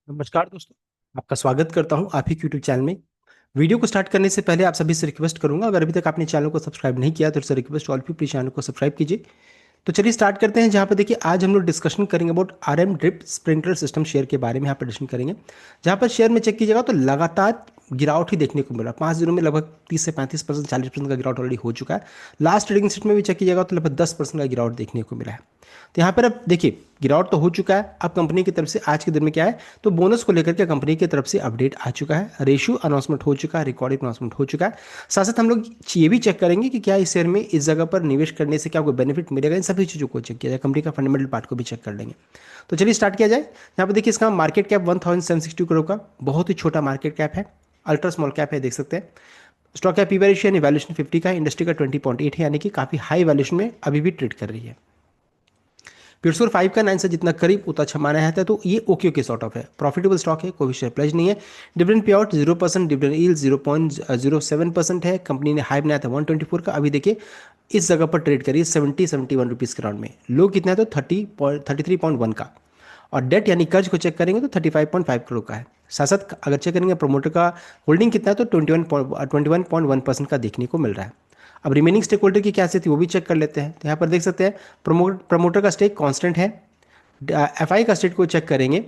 नमस्कार दोस्तों। आपका स्वागत करता हूं आप ही यूट्यूब चैनल में। वीडियो को स्टार्ट करने से पहले आप सभी से रिक्वेस्ट करूंगा, अगर अभी तक आपने चैनल को सब्सक्राइब नहीं किया तो sir request all P please channel को सब्सक्राइब कीजिए। तो चलिए स्टार्ट करते हैं। जहाँ पे देखिए आज हम लोग डिस्कशन करेंगे about RM drip sprinkler system share के बारे में यहाँ पर डिस्कशन करेंगे। जहाँ पर शेयर में चेक कीजिएगा तो लगातार गिरावट ही देखने को मिला। 5 दिनों में लगभग 30 से 35%, 40% का गिरावट ऑलरेडी हो चुका है। लास्ट ट्रेडिंग सेट में भी चेक कीजिएगा तो लगभग 10% का गिरावट देखने को मिला है। तो यहाँ पर अब देखिए गिरावट तो हो चुका है। अब कंपनी की तरफ से आज के दिन में क्या है, तो बोनस को लेकर के कंपनी की तरफ से अपडेट आ चुका है, रेशियो अनाउंसमेंट हो चुका है, रिकॉर्डेड अनाउंसमेंट हो चुका है। साथ साथ हम लोग ये भी चेक करेंगे कि क्या इस शेयर में इस जगह पर निवेश करने से क्या कोई बेनिफिट मिलेगा। इन सभी चीज़ों को चेक किया जाए, कंपनी का फंडामेंटल पार्ट को भी चेक कर लेंगे। तो चलिए स्टार्ट किया जाए। यहाँ पर देखिए इसका मार्केट कैप 1760 करोड़ का बहुत ही छोटा मार्केट कैप है, अल्ट्रा स्मॉल कैप है, देख सकते हैं। स्टॉक का पी रेशियो यानी वैल्यूएशन 50 का है, इंडस्ट्री का 20.8 है, यानी कि काफी हाई वैल्यूएशन में अभी भी ट्रेड कर रही है। प्यूरस्कोर 5 का 9 से जितना करीब उतना अच्छा माना जाता है। तो ये ओके ओके सॉर्ट ऑफ है, प्रॉफिटेबल स्टॉक है, कोई भी शेयर प्लेज नहीं है। Dividend pay out 0%, dividend yield 0.07% है। कंपनी ने हाई बनाया था 124 का, अभी देखिए इस जगह पर ट्रेड करिए 71 रुपीज़ के राउंड में। लो कितना है तो 33.1 का। और डेट यानी कर्ज को चेक करेंगे तो 35.5 करोड़ का है। साथ साथ अगर चेक करेंगे प्रोमोटर का होल्डिंग कितना है तो 21.1% का देखने को मिल रहा है। अब रिमेनिंग स्टेक होल्डर की क्या स्थिति वो भी चेक कर लेते हैं। तो यहाँ पर देख सकते हैं प्रमोटर का स्टेक कांस्टेंट है। FI का स्टेक को चेक करेंगे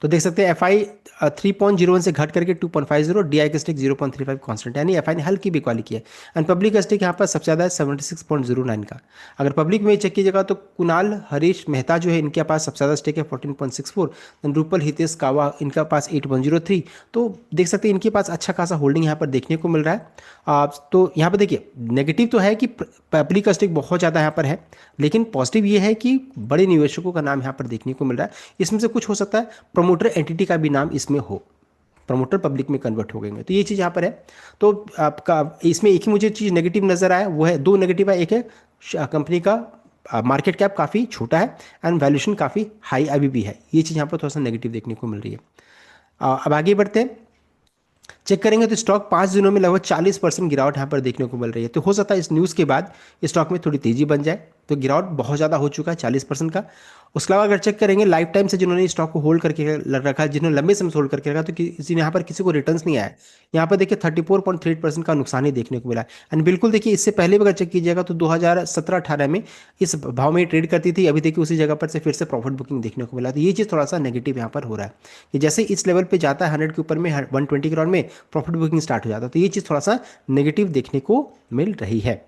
तो देख सकते हैं FI 3.01 से घट करके 2.50, DI का स्टेक 0.35 कांस्टेंट, यानी FI ने हल्की बिकवाली की है। एंड पब्लिक का स्टेक यहाँ पर सबसे ज़्यादा है 76.09 का। अगर पब्लिक में चेक कीजिएगा तो कुणाल हरीश मेहता जो है इनके पास सबसे ज़्यादा स्टेक है 14.64। देन रूपल हितेश कावा इनका पास 8.03। तो देख सकते हैं इनके पास अच्छा खासा होल्डिंग यहाँ पर देखने को मिल रहा है। तो यहाँ पर देखिए नेगेटिव तो है कि पब्लिक का स्टेक बहुत ज़्यादा यहाँ पर है, लेकिन पॉजिटिव ये है कि बड़े निवेशकों का नाम यहाँ पर देखने को मिल रहा है। इसमें से कुछ हो सकता है प्रमोटर एंटिटी का भी नाम इसमें हो, प्रमोटर पब्लिक में कन्वर्ट हो गए, तो ये चीज़ यहाँ पर है। तो आपका इसमें एक ही मुझे चीज़ नेगेटिव नज़र आया, वो है दो नेगेटिव है। एक है कंपनी का मार्केट कैप काफ़ी छोटा है एंड वैल्यूएशन काफ़ी हाई अभी भी है। ये चीज़ यहाँ पर थोड़ा सा नेगेटिव देखने को मिल रही है। अब आगे बढ़ते हैं। चेक करेंगे तो स्टॉक 5 दिनों में लगभग 40% गिरावट यहाँ पर देखने को मिल रही है। तो हो सकता है इस न्यूज़ के बाद स्टॉक में थोड़ी तेजी बन जाए। तो गिरावट बहुत ज़्यादा हो चुका है 40% का। उसके अलावा अगर चेक करेंगे लाइफ टाइम से जिन्होंने स्टॉक को होल्ड करके रखा है, जिन्होंने लंबे समय से होल्ड करके रखा, तो किसी यहाँ पर किसी को रिटर्न्स नहीं आया। यहाँ पर देखिए 34.3% का नुकसान ही देखने को मिला है। एंड बिल्कुल देखिए इससे पहले भी अगर चेक कीजिएगा तो 2017-18 में इस भाव में ट्रेड करती थी, अभी देखिए उसी जगह पर से फिर से प्रॉफिट बुकिंग देखने को मिला। तो ये चीज़ थोड़ा सा नेगेटिव यहाँ पर हो रहा है कि जैसे इस लेवल पे जाता है 100 के ऊपर में 120 के राउंड में प्रॉफिट बुकिंग स्टार्ट हो जाता है। तो ये चीज़ थोड़ा सा नेगेटिव देखने को मिल रही है।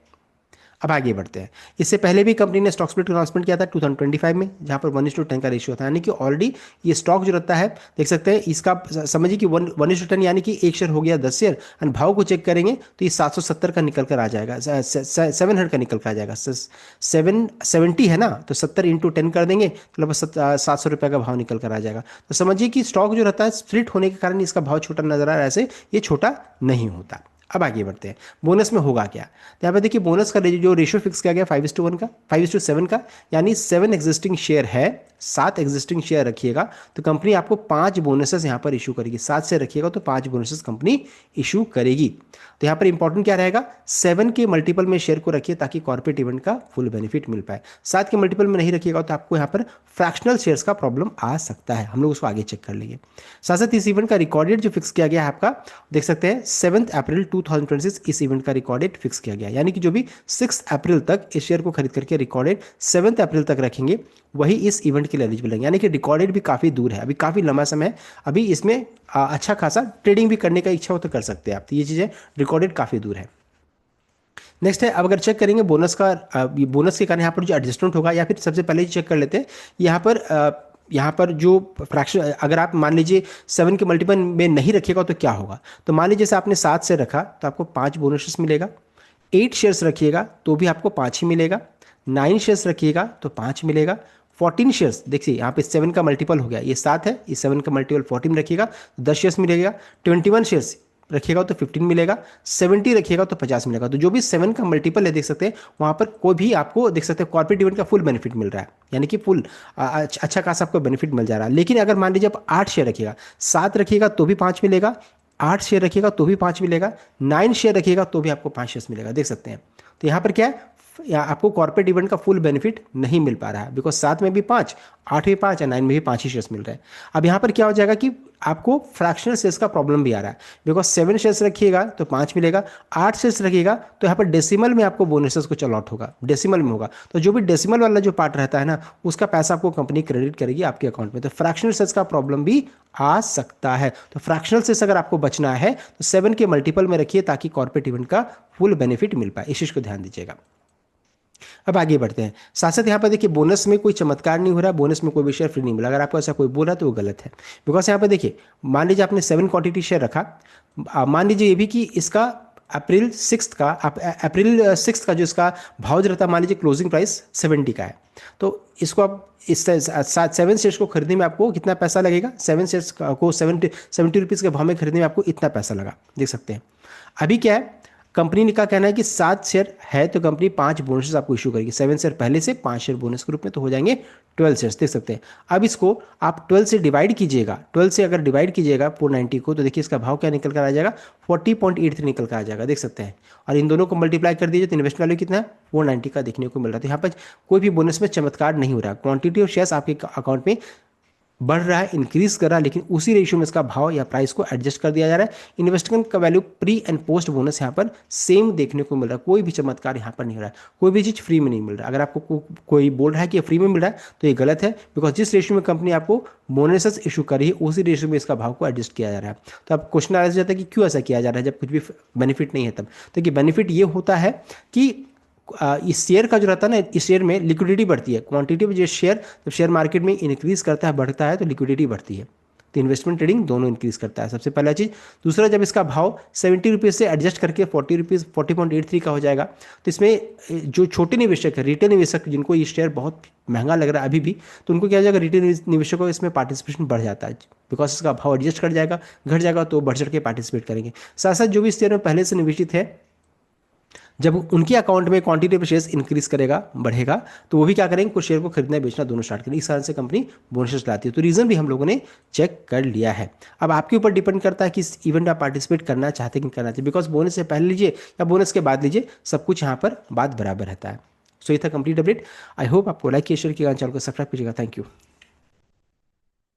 अब आगे बढ़ते हैं। इससे पहले भी कंपनी ने स्टॉक स्प्लिट अनाउंसमेंट किया था 2025 में, जहां पर 1:10 का रेशियो था, यानी कि ऑलरेडी ये स्टॉक जो रहता है देख सकते हैं इसका समझिए कि 1:10 यानी कि एक शेयर हो गया 10 शेयर। एंड भाव को चेक करेंगे तो ये 770 का निकल कर आ जाएगा, 700 का निकल कर आ जाएगा। 770 है ना, तो 70 × 10 कर देंगे तो लगभग 700 रुपये का भाव निकल कर आ जाएगा। तो समझिए कि स्टॉक जो रहता है स्प्लिट होने के कारण इसका भाव छोटा नजर आ रहा है, ऐसे ये छोटा नहीं होता। अब आगे बढ़ते हैं, बोनस में होगा क्या। तो यहाँ पे देखिए बोनस का जो रेशियो फिक्स किया गया 5:1 का, 5:7 का, यानी 7 एग्जिस्टिंग शेयर है, 7 एग्जिस्टिंग शेयर रखिएगा तो कंपनी आपको 5 बोनसेस यहाँ पर इशू करेगी। 7 से रखिएगा तो 5 बोनसेस कंपनी इशू करेगी। तो यहाँ पर इंपॉर्टेंट क्या रहेगा, 7 के मल्टीपल में शेयर को रखिए ताकि कॉर्पोरेट इवेंट का फुल बेनिफिट मिल पाए। 7 के मल्टीपल में नहीं रखिएगा तो आपको यहाँ पर फ्रैक्शनल शेयर्स का प्रॉब्लम आ सकता है, हम लोग उसको आगे चेक कर लेंगे। साथ साथ इस इवेंट का रिकॉर्ड डेट जो फिक्स किया गया है आपका, देख सकते हैं 7 अप्रैल 2026 इस इवेंट का रिकॉर्ड डेट फिक्स किया गया, यानी कि जो भी 6 अप्रैल तक इस शेयर को खरीद करके रिकॉर्ड डेट 7 अप्रैल तक रखेंगे वही इस इवेंट के लिए एलिजिबल है। यानी कि रिकॉर्ड डेट भी काफ़ी दूर है, अभी काफ़ी लंबा समय है, अभी इसमें अच्छा खासा ट्रेडिंग भी करने का इच्छा हो तो कर सकते हैं आप। तो ये चीज़ें रिकॉर्ड डेट काफ़ी दूर है। नेक्स्ट है, अब अगर चेक करेंगे बोनस का, बोनस के कारण यहाँ पर जो एडजस्टमेंट होगा, या फिर सबसे पहले ही चेक कर लेते हैं यहाँ पर जो फ्रैक्शन, अगर आप मान लीजिए 7 के मल्टीपल में नहीं रखिएगा तो क्या होगा। तो मान लीजिए जैसे आपने 7 से रखा तो आपको 5 बोनसेस मिलेगा। 8 शेयर्स रखिएगा तो भी आपको 5 ही मिलेगा। 9 शेयर्स रखिएगा तो 5 मिलेगा। 14 शेयर्स देखिए यहाँ पे 7 का मल्टीपल हो गया, ये 7 है, ये 7 का मल्टीपल 14 रखिएगा तो 10 शेयर्स मिलेगा। 21 शेयर्स रखिएगा तो 15 मिलेगा। 70 रखिएगा तो 50 मिलेगा। तो जो भी 7 का मल्टीपल है देख सकते हैं वहाँ पर कोई भी आपको देख सकते हैं कॉर्पोरेट इवेंट का फुल बेनिफिट मिल रहा है, यानी कि फुल अच्छा खासा आपको बेनिफिट मिल जा रहा है। लेकिन अगर मान लीजिए आप 8 शेयर रखिएगा, 7 रखिएगा तो भी 5 मिलेगा, 8 शेयर रखिएगा तो भी 5 मिलेगा, 9 शेयर रखिएगा तो भी आपको 5 शेयर मिलेगा, देख सकते हैं। तो यहाँ पर क्या है, या आपको कॉर्पोरेट इवेंट का फुल बेनिफिट नहीं मिल पा रहा है, बिकॉज 7 में भी 5, 8 में 5 या 9 में भी 5 ही शेयर्स मिल रहे हैं। अब यहाँ पर क्या हो जाएगा कि आपको फ्रैक्शनल शेयर्स का प्रॉब्लम भी आ रहा है, बिकॉज 7 शेयर्स रखिएगा तो 5 मिलेगा, 8 शेयर्स रखिएगा तो यहाँ पर डेसिमल में आपको बोनसेस कुछ अलॉट होगा, डेसिमल में होगा, तो जो भी डेसिमल वाला जो पार्ट रहता है ना, उसका पैसा आपको कंपनी क्रेडिट करेगी आपके अकाउंट में, तो फ्रैक्शनल शेयर्स का प्रॉब्लम भी आ सकता है। तो फ्रैक्शनल शेयर्स अगर आपको बचना है तो 7 के मल्टीपल में रखिए ताकि कॉर्पोरेट इवेंट का फुल बेनिफिट मिल पाए, इस चीज़ को ध्यान दीजिएगा। अब आगे बढ़ते हैं। साथ साथ यहाँ पर देखिए बोनस में कोई चमत्कार नहीं हो रहा, बोनस में कोई भी शेयर फ्री नहीं मिला। अगर आपको ऐसा कोई बोल रहा है तो वो गलत है, बिकॉज यहाँ पर देखिए मान लीजिए आपने 7 क्वांटिटी शेयर रखा, मान लीजिए ये भी कि इसका अप्रैल 6 का जो इसका भाव जो रहता है, मान लीजिए क्लोजिंग प्राइस 70 का है, तो इसको आप इस 7 शेयर्स को खरीदने में आपको कितना पैसा लगेगा, 7 शेयर्स को 70 रुपीज़ के भाव में खरीदने में आपको इतना पैसा लगा, देख सकते हैं। अभी क्या है, कंपनी का कहना है कि 7 शेयर है तो कंपनी 5 बोनसेस आपको इशू करेगी, 7 शेयर पहले से, 5 शेयर बोनस के रूप में, तो हो जाएंगे 12 शेयर्स, देख सकते हैं। अब इसको आप 12 से डिवाइड कीजिएगा, 12 से अगर डिवाइड कीजिएगा 490 को, तो देखिए इसका भाव क्या निकल कर आ जाएगा, 40.83 निकल कर आ जाएगा, देख सकते हैं। और इन दोनों को मल्टीप्लाई कर दीजिए तो इन्वेस्ट वैल्यू कितना है, 490 का देखने को मिल रहा है। तो यहाँ पर कोई भी बोनस में चमत्कार नहीं हो रहा, क्वांटिटी ऑफ शेयर्स आपके अकाउंट में बढ़ रहा है, इंक्रीज कर रहा है, लेकिन उसी रेशियो में इसका भाव या प्राइस को एडजस्ट कर दिया जा रहा है। इन्वेस्टमेंट का value pre and post bonus यहाँ पर सेम देखने को मिल रहा है, कोई भी चमत्कार यहाँ पर नहीं हो रहा है, कोई भी चीज़ फ्री में नहीं मिल रहा है। अगर आपको कोई बोल रहा है कि ये फ्री में मिल रहा है तो ये गलत है, बिकॉज जिस रेशियो में कंपनी आपको बोनसेस इशू कर रही है उसी रेशियो में इसका भाव को एडजस्ट किया जा रहा है। तो अब क्वेश्चन आ जाता है कि क्यों ऐसा किया जा रहा है जब कुछ भी बेनिफिट नहीं है तब। तो कि बेनिफिट ये होता है कि इस शेयर का जो रहता है ना, इस शेयर में लिक्विडिटी बढ़ती है, क्वांटिटी में जो शेयर जब शेयर मार्केट में इंक्रीज करता है, बढ़ता है, तो लिक्विडिटी बढ़ती है, तो इन्वेस्टमेंट ट्रेडिंग दोनों इंक्रीज करता है, सबसे पहला चीज़। दूसरा, जब इसका भाव 70 रुपीज़ से एडजस्ट करके 40 रुपीज़ 40.83 का हो जाएगा, तो इसमें जो छोटे निवेशक है, रिटेल निवेशक, जिनको ये शेयर बहुत महंगा लग रहा है अभी भी, तो उनको क्या हो जाएगा, रिटेल निवेशकों को इसमें पार्टिसिपेशन बढ़ जाता है, बिकॉज इसका भाव एडजस्ट कर जाएगा, घट जाएगा, तो बढ़ चढ़ के पार्टिसिपेट करेंगे। साथ साथ जो भी इस शेयर में पहले से निवेशित है, जब उनके अकाउंट में क्वांटिटी ऑफ शेयर्स इंक्रीज करेगा, बढ़ेगा, तो वो भी क्या करेंगे, कुछ शेयर को खरीदना बेचना दोनों स्टार्ट करेंगे। इस कारण से कंपनी बोनसेस लाती है। तो रीजन भी हम लोगों ने चेक कर लिया है। अब आपके ऊपर डिपेंड करता है कि इस इवेंट में पार्टिसिपेट करना चाहते कि करना चाहिए, बिकॉज बोनस से पहले लीजिए या बोनस के बाद लीजिए, सब कुछ यहाँ पर बात बराबर रहता है। सो ये था कंप्लीट अपडेट। आई होप आपको लाइक किया, शेयर किया, चैनल को सब्सक्राइब कीजिएगा। Thank you.